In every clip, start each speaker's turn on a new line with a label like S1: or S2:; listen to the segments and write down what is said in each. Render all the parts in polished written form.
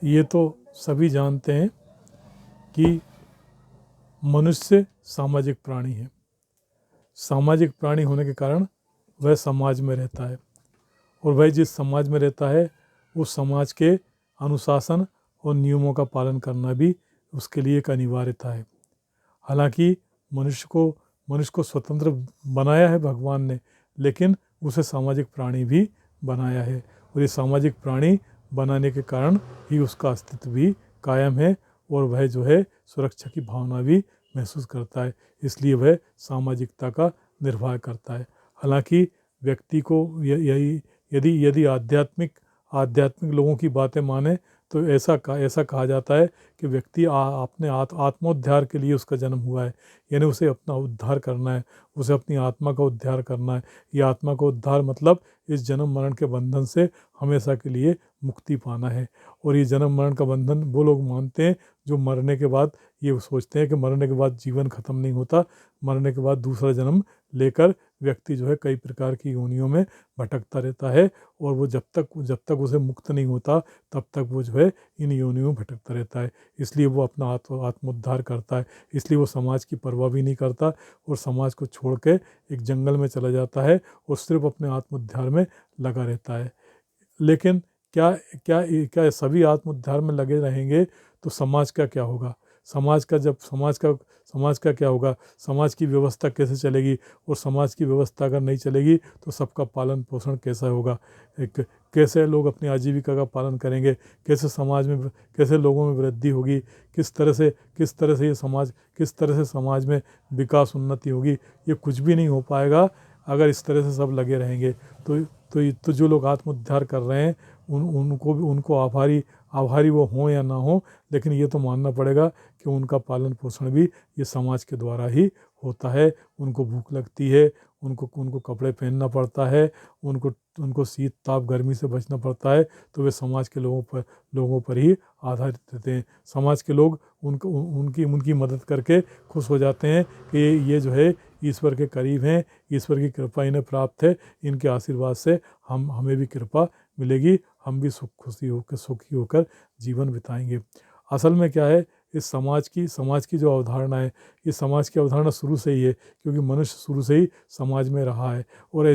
S1: ये तो सभी जानते हैं कि मनुष्य सामाजिक प्राणी है। सामाजिक प्राणी होने के कारण वह समाज में रहता है, और वह जिस समाज में रहता है उस समाज के अनुशासन और नियमों का पालन करना भी उसके लिए एक अनिवार्यता है। हालांकि मनुष्य को स्वतंत्र बनाया है भगवान ने, लेकिन उसे सामाजिक प्राणी भी बनाया है, और ये सामाजिक प्राणी बनाने के कारण ही उसका अस्तित्व भी कायम है, और वह जो है सुरक्षा की भावना भी महसूस करता है, इसलिए वह सामाजिकता का निर्वाह करता है। हालांकि व्यक्ति को यदि यदि आध्यात्मिक लोगों की बातें माने तो ऐसा कहा जाता है कि व्यक्ति अपने आत्मोद्धार के लिए उसका जन्म हुआ है, यानी उसे अपना उद्धार करना है, उसे अपनी आत्मा का उद्धार करना है। ये आत्मा का उद्धार मतलब इस जन्म मरण के बंधन से हमेशा के लिए मुक्ति पाना है। और ये जन्म मरण का बंधन वो लोग मानते हैं जो मरने के बाद ये सोचते हैं कि मरने के बाद जीवन खत्म नहीं होता, मरने के बाद दूसरा जन्म लेकर व्यक्ति जो है कई प्रकार की योनियों में भटकता रहता है, और वो जब तक उसे मुक्त नहीं होता तब तक वो जो है इन योनियों में भटकता रहता है। इसलिए वो अपना आत्मोद्धार करता है, इसलिए वो समाज की परवाह भी नहीं करता और समाज को छोड़ के एक जंगल में चला जाता है और सिर्फ अपने आत्मोद्धार में लगा रहता है। लेकिन क्या क्या क्या सभी आत्मोद्धार में लगे रहेंगे तो समाज का क्या होगा? समाज का क्या होगा? समाज की व्यवस्था कैसे चलेगी? और समाज की व्यवस्था अगर नहीं चलेगी तो सबका पालन पोषण कैसा होगा? कैसे लोग अपनी आजीविका का पालन करेंगे? कैसे लोगों में वृद्धि होगी? किस तरह से समाज में विकास उन्नति होगी? ये कुछ भी नहीं हो पाएगा अगर इस तरह से सब लगे रहेंगे। तो जो लोग आत्मोद्धार कर रहे हैं उनको आभारी वो हों या ना हो, लेकिन ये तो मानना पड़ेगा कि उनका पालन पोषण भी ये समाज के द्वारा ही होता है। उनको भूख लगती है, उनको कपड़े पहनना पड़ता है, उनको शीत ताप गर्मी से बचना पड़ता है, तो वे समाज के लोगों पर ही आधारित रहते हैं। समाज के लोग उनकी मदद करके खुश हो जाते हैं कि ये जो है ईश्वर के करीब हैं, ईश्वर की कृपा इन्हें प्राप्त है, इनके आशीर्वाद से हमें भी कृपा मिलेगी, हम भी सुखी होकर जीवन बिताएंगे। असल में क्या है, इस समाज की जो अवधारणा है, ये समाज की अवधारणा शुरू से ही है, क्योंकि मनुष्य शुरू से ही समाज में रहा है। और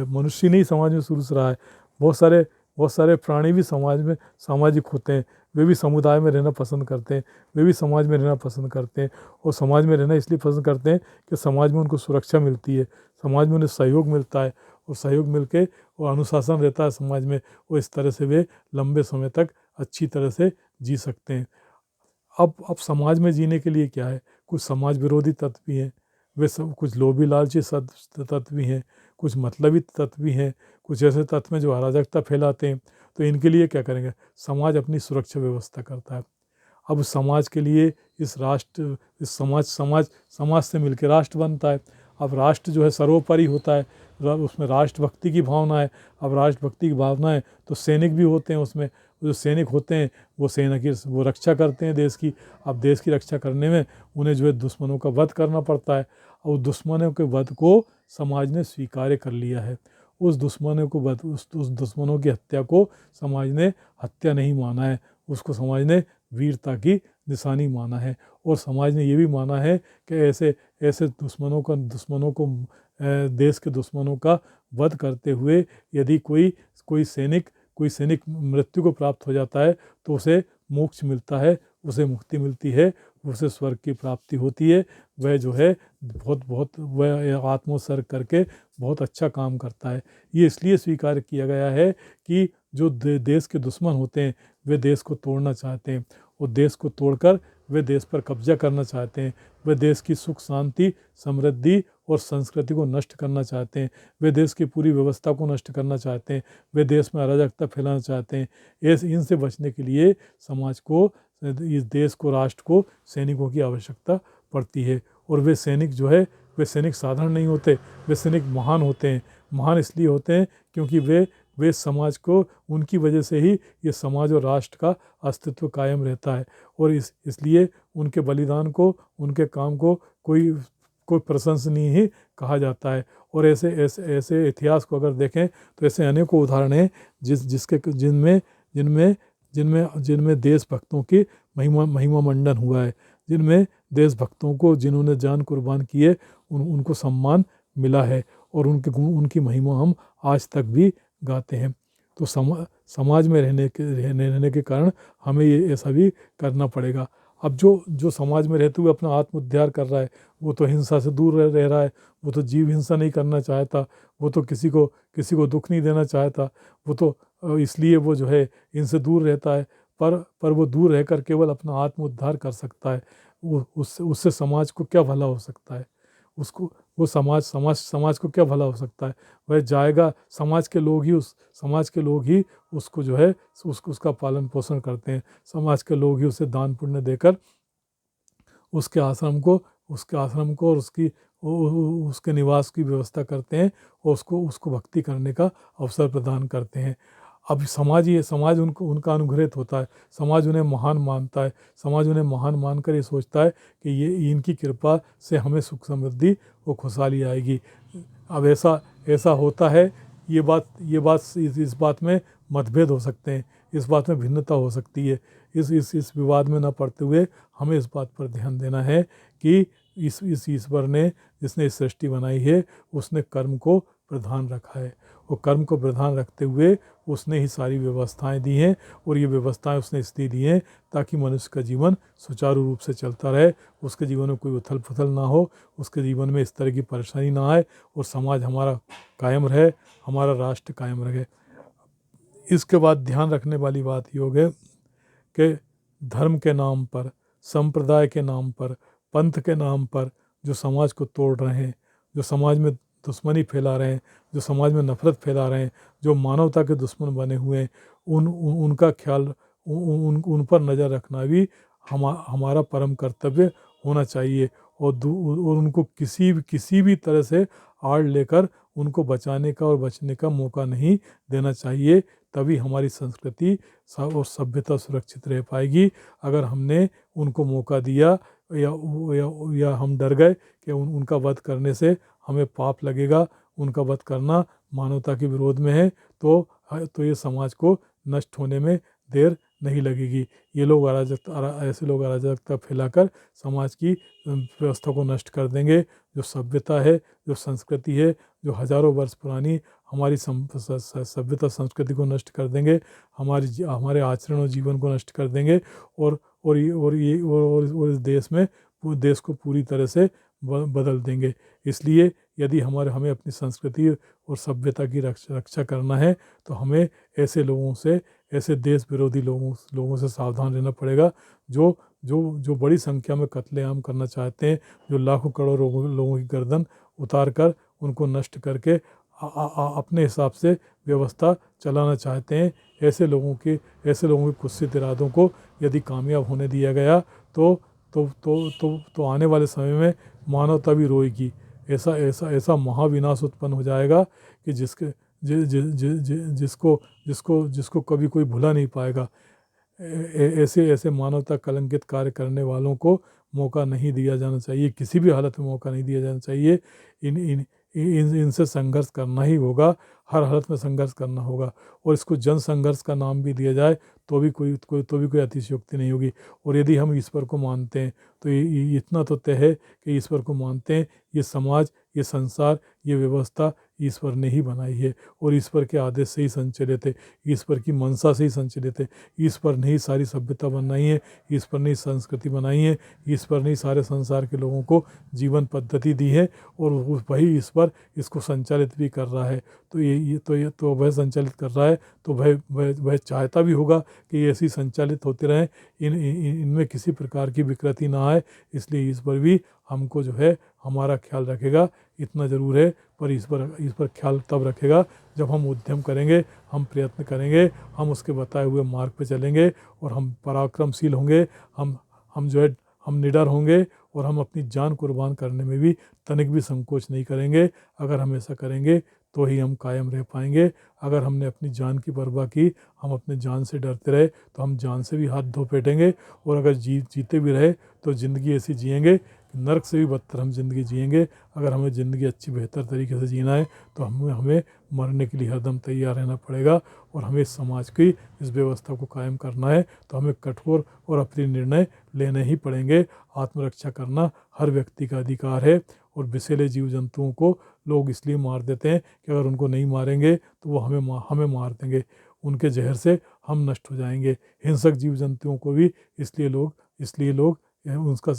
S1: मनुष्य नहीं समाज में शुरू से रहा है, बहुत सारे प्राणी भी समाज में सामाजिक होते हैं, वे भी समुदाय में रहना पसंद करते हैं, वे भी समाज में रहना पसंद करते हैं। और समाज में रहना इसलिए पसंद करते हैं कि समाज में उनको सुरक्षा मिलती है, समाज में उन्हें सहयोग मिलता है, और सहयोग मिलके और अनुशासन रहता है समाज में, और इस तरह से वे लंबे समय तक अच्छी तरह से जी सकते हैं। अब समाज में जीने के लिए क्या है, कुछ समाज विरोधी तत्व भी हैं, कुछ लोभी लालची तत्व भी हैं, कुछ मतलबी तत्व भी हैं, कुछ ऐसे तत्व हैं जो अराजकता फैलाते हैं। तो इनके लिए क्या करेंगे? समाज अपनी सुरक्षा व्यवस्था करता है। अब समाज के लिए इस समाज से मिलकर राष्ट्र बनता है। अब राष्ट्र जो है सर्वोपरि होता है, उसमें राष्ट्रभक्ति की भावना है। अब राष्ट्रभक्ति की भावना है तो सैनिक भी होते हैं उसमें। जो सैनिक होते हैं वो रक्षा करते हैं देश की। अब देश की रक्षा करने में उन्हें जो है दुश्मनों का वध करना पड़ता है, और दुश्मनों के वध को समाज ने स्वीकार्य कर लिया है। उस दुश्मनों की हत्या को समाज ने हत्या नहीं माना है, उसको समाज ने वीरता की निशानी माना है। और समाज ने ये भी माना है कि ऐसे दुश्मनों को देश के दुश्मनों का वध करते हुए यदि कोई सैनिक मृत्यु को प्राप्त हो जाता है तो उसे मोक्ष मिलता है, उसे मुक्ति मिलती है, उसे स्वर्ग की प्राप्ति होती है। वह जो है वह आत्मोत्सर्ग करके बहुत अच्छा काम करता है। ये इसलिए स्वीकार किया गया है कि जो देश के दुश्मन होते हैं वे देश को तोड़ना चाहते हैं, और देश को तोड़कर वे देश पर कब्जा करना चाहते हैं। वे देश की सुख शांति समृद्धि और संस्कृति को नष्ट करना चाहते हैं। वे देश की पूरी व्यवस्था को नष्ट करना चाहते हैं। वे देश में अराजकता फैलाना चाहते हैं। इनसे बचने के लिए समाज को, इस देश को, राष्ट्र को सैनिकों की आवश्यकता पड़ती है। और वे सैनिक साधारण नहीं होते, वे सैनिक महान होते हैं। महान इसलिए होते हैं क्योंकि वे समाज को, उनकी वजह से ही ये समाज और राष्ट्र का अस्तित्व कायम रहता है। और इसलिए उनके बलिदान को, उनके काम को कोई प्रशंसनीय ही कहा जाता है। और ऐसे इतिहास को अगर देखें तो ऐसे अनेकों उदाहरण हैं जिनमें जिनमें जिनमें देशभक्तों की महिमा मंडन हुआ है, जिनमें देशभक्तों को जिन्होंने जान कुर्बान किए उनको सम्मान मिला है और उनके गुण उनकी महिमा हम आज तक भी गाते हैं। तो समाज में रहने के कारण हमें ये ऐसा भी करना पड़ेगा। अब जो समाज में रहते हुए अपना आत्मोद्धार कर रहा है, वो तो हिंसा से दूर रह रहा है, वो तो जीव हिंसा नहीं करना चाहता, वो तो किसी को दुख नहीं देना चाहता, वो तो इसलिए वो जो है इनसे दूर रहता है। पर वो दूर रहकर केवल अपना आत्मोद्धार कर सकता है। उससे समाज को क्या भला हो सकता है? उसको वो समाज को क्या भला हो सकता है? वह जाएगा, समाज के लोग ही उसको जो है उसका पालन पोषण करते हैं। समाज के लोग ही उसे दान पुण्य देकर उसके आश्रम को और उसके निवास की व्यवस्था करते हैं और उसको भक्ति करने का अवसर प्रदान करते हैं। अब समाज उनका अनुग्रहित होता है, समाज उन्हें महान मानता है, समाज उन्हें महान मानकर ये सोचता है कि ये इनकी कृपा से हमें सुख समृद्धि और खुशहाली आएगी। अब ऐसा होता है। इस बात में मतभेद हो सकते हैं, इस बात में भिन्नता हो सकती है। इस विवाद में न पड़ते हुए हमें इस बात पर ध्यान देना है कि इस ईश्वर ने, जिसने इस सृष्टि बनाई है, उसने कर्म को प्रधान रखा है और कर्म को प्रधान रखते हुए उसने ही सारी व्यवस्थाएं दी हैं और ये व्यवस्थाएं उसने इसलिए दी हैं ताकि मनुष्य का जीवन सुचारू रूप से चलता रहे, उसके जीवन में कोई उथल पुथल ना हो, उसके जीवन में इस तरह की परेशानी ना आए और समाज हमारा कायम रहे, हमारा राष्ट्र कायम रहे। इसके बाद ध्यान रखने वाली बात ये हो गई कि धर्म के नाम पर, संप्रदाय के नाम पर, पंथ के नाम पर जो समाज को तोड़ रहे हैं, जो समाज में दुश्मनी फैला रहे हैं, जो समाज में नफरत फैला रहे हैं, जो मानवता के दुश्मन बने हुए हैं, उनका ख्याल उन पर नज़र रखना भी हमारा परम कर्तव्य होना चाहिए और उनको किसी भी तरह से आड़ लेकर उनको बचाने का और बचने का मौका नहीं देना चाहिए। तभी हमारी संस्कृति और सभ्यता सुरक्षित रह पाएगी। अगर हमने उनको मौका दिया या हम डर गए कि उनका वध करने से हमें पाप लगेगा, उनका वध करना मानवता के विरोध में है, तो ये समाज को नष्ट होने में देर नहीं लगेगी। ये लोग ऐसे लोग अराजकता फैलाकर समाज की व्यवस्था को नष्ट कर देंगे। जो सभ्यता है, जो संस्कृति है, जो हजारों वर्ष पुरानी हमारी सभ्यता संस्कृति को नष्ट कर देंगे, हमारे आचरण और जीवन को नष्ट कर देंगे और इस देश को पूरी तरह से बदल देंगे। इसलिए यदि हमें अपनी संस्कृति और सभ्यता की रक्षा करना है तो हमें ऐसे देश विरोधी लोगों से सावधान रहना पड़ेगा जो बड़ी संख्या में कत्लेआम करना चाहते हैं, जो लाखों करोड़ों लोगों की गर्दन उतार कर उनको नष्ट करके अपने हिसाब से व्यवस्था चलाना चाहते हैं। ऐसे लोगों के कुत्सित इरादों को यदि कामयाब होने दिया गया तो आने वाले समय में मानवता भी रोएगी। ऐसा महाविनाश उत्पन्न हो जाएगा कि जिसको कभी कोई भुला नहीं पाएगा। ऐसे मानवता कलंकित कार्य करने वालों को मौका नहीं दिया जाना चाहिए, किसी भी हालत में मौका नहीं दिया जाना चाहिए। इनसे संघर्ष करना ही होगा, हर हालत में संघर्ष करना होगा और इसको जन संघर्ष का नाम भी दिया जाए तो भी कोई अतिशयोक्ति नहीं होगी। और यदि हम ईश्वर को मानते हैं तो ये इतना तो तय है कि ईश्वर को मानते हैं। ये समाज, ये संसार, ये व्यवस्था ईश्वर ने ही बनाई है और ईश्वर के आदेश से ही संचालित है, ईश्वर की मंशा से ही संचालित है। ईश्वर ने ही सारी सभ्यता बनाई है, ईश्वर ने ही संस्कृति बनाई है, ईश्वर ने ही सारे संसार के लोगों को जीवन पद्धति दी है और वही ईश्वर इसको संचालित भी कर रहा है। तो वह संचालित कर रहा है तो वह चाहता भी होगा कि ये ऐसी संचालित होते रहें, इनमें किसी प्रकार की विकृति ना आए। इसलिए ईश्वर भी हमको जो है हमारा ख्याल रखेगा, इतना ज़रूर है। पर ईश्वर ख्याल तब रखेगा जब हम उद्यम करेंगे, हम प्रयत्न करेंगे, हम उसके बताए हुए मार्ग पे चलेंगे और हम पराक्रमशील होंगे, हम जो है हम निडर होंगे और हम अपनी जान कुर्बान करने में भी तनिक भी संकोच नहीं करेंगे। अगर हम ऐसा करेंगे तो ही हम कायम रह पाएंगे। अगर हमने अपनी जान की परवाह की, हम अपने जान से डरते रहे तो हम जान से भी हाथ धो बैठेंगे और अगर जीते भी रहे तो ज़िंदगी ऐसी जिएंगे, नर्क से भी बदतर हम ज़िंदगी जिएंगे। अगर हमें ज़िंदगी अच्छी बेहतर तरीके से जीना है तो हमें मरने के लिए हरदम तैयार रहना पड़ेगा। और हमें इस समाज की इस व्यवस्था को कायम करना है तो हमें कठोर और अपने निर्णय लेने ही पड़ेंगे। आत्मरक्षा करना हर व्यक्ति का अधिकार है। और विषैले जीव जंतुओं को लोग इसलिए मार देते हैं कि अगर उनको नहीं मारेंगे तो वो हमें मार देंगे, उनके जहर से हम नष्ट हो जाएंगे। हिंसक जीव जंतुओं को भी इसलिए लोग उसका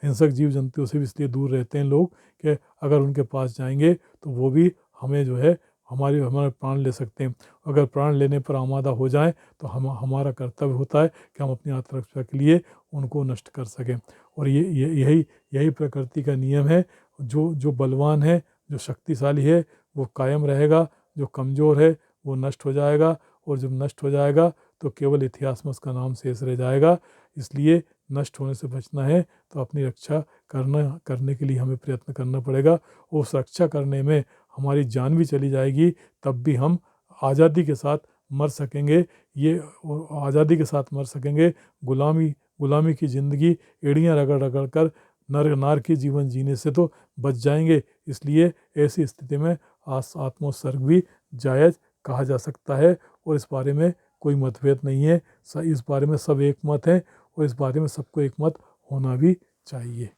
S1: हिंसक जीव जंतुओं से भी इसलिए दूर रहते हैं लोग कि अगर उनके पास जाएंगे तो वो भी हमें जो है हमारे प्राण ले सकते हैं। अगर प्राण लेने पर आमादा हो जाएं तो हमारा कर्तव्य होता है कि हम अपनी आत्मरक्षा के लिए उनको नष्ट कर सकें। और यही प्रकृति का नियम है। जो बलवान है, जो शक्तिशाली है, वो कायम रहेगा, जो कमज़ोर है वो नष्ट हो जाएगा। और जब नष्ट हो जाएगा तो केवल इतिहास में उसका नाम शेष रह जाएगा। इसलिए नष्ट होने से बचना है तो अपनी रक्षा करने के लिए हमें प्रयत्न करना पड़ेगा। और उस रक्षा करने में हमारी जान भी चली जाएगी तब भी हम आज़ादी के साथ मर सकेंगे। आज़ादी के साथ मर सकेंगे। गुलामी की ज़िंदगी एड़ियाँ रगड़ रगड़ कर नार की जीवन जीने से तो बच जाएंगे। इसलिए ऐसी स्थिति में आत्मोत्सर्ग भी जायज़ कहा जा सकता है। और इस बारे में कोई मतभेद नहीं है। इस बारे में सब एक मत है और इस बारे में सबको एक मत होना भी चाहिए।